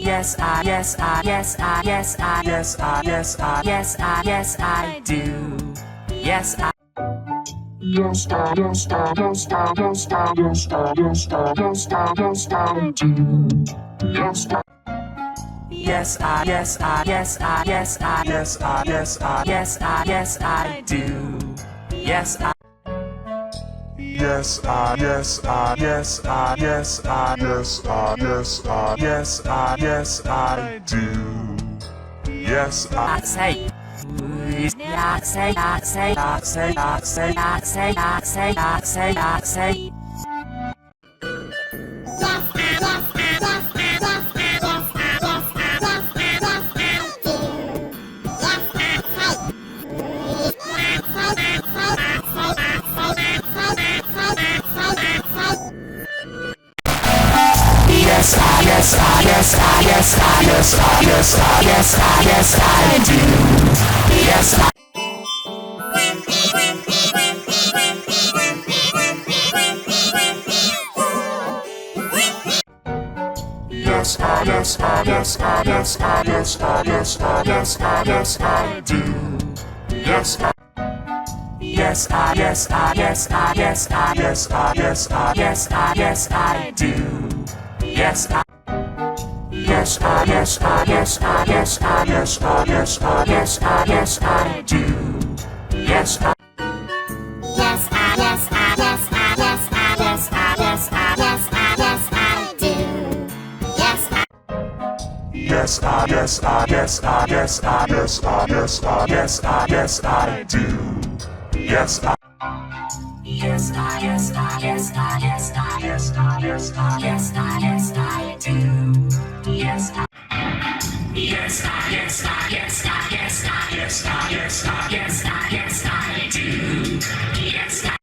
Yes, I, yes, I, yes, I, yes, I, yes, I, yes, I, yes, I, yes, I do. Yes, I. Yes, I, yes, I, yes, I, yes, I, yes, I, yes, I, yes, I, yes, I do. Yes, I. Yes, I, yes, I, yes, I, yes, I, yes, I, yes, I, yes, I, yes, I do. Yes, I. Yes, I, yes, I, yes, I, yes, I, yes, I, yes, I, yes, I, yes, I do. Yes, I. I say. I say, I say, I say, I say, I say, I say, I say, I say. Yes, I, yes, I, yes, I, yes, I, yes, I, yes, I, yes, I, yes, I do. Yes, I. Yes, I, yes, I, yes, I, yes, I, yes, I, yes, I, yes, I, yes, I do. Yes, I. Yes, I, yes, I, yes, I, yes, I, yes, I, yes, I, yes, I, yes, I do. Yes, I. Yes, I, yes, I, yes, I, yes, I, yes, I, yes, I, yes, I, yes, I do. Yes, I. Yes, I, yes, I, yes, I, yes, I, yes, I, yes, I, yes, I, yes, I do. Yes, I. Yes, I, yes, I, yes, I, yes, I, yes, I, yes, I, yes, I, yes, I do. Yes, I. Yes, I, yes, I, yes, I, yes, I, yes, I, yes, I, yes, I, yes, I do. Yes, I. Yes, I, yes, I, yes, I, yes, I, yes, I, yes, I, yes, I, yes, I do. Yes, I.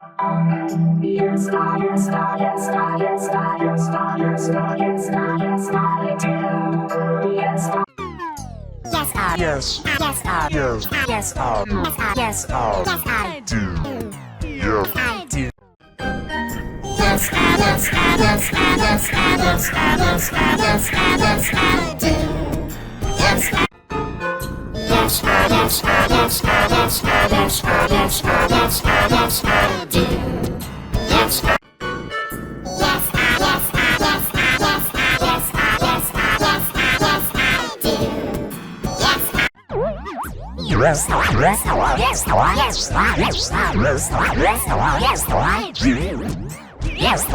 Yes, I, yes, I, yes, I, yes, I, yes, I, yes, I, yes, I, yes, I do. Yes, I. Yes, I. Yes, Yes, I. yes, Yes, I yes, I. do. Yeah. I do. yes, I, yes, I, yes, I, yes, I, yes, I, yes, I, yes, I, yes, I do. Yes, I. Yes, I, yes, I, yes, I, yes, I, yes, I, yes, I, yes, I, yes, I do. Yes, I. Yes, I, yes, I, yes, I, yes, I, yes, I, yes, I, yes, I, yes, I do. Yes, I. Yes, I, yes, I, yes, I, yes, I, yes, I, yes, I, yes, I, yes, I do. Yes.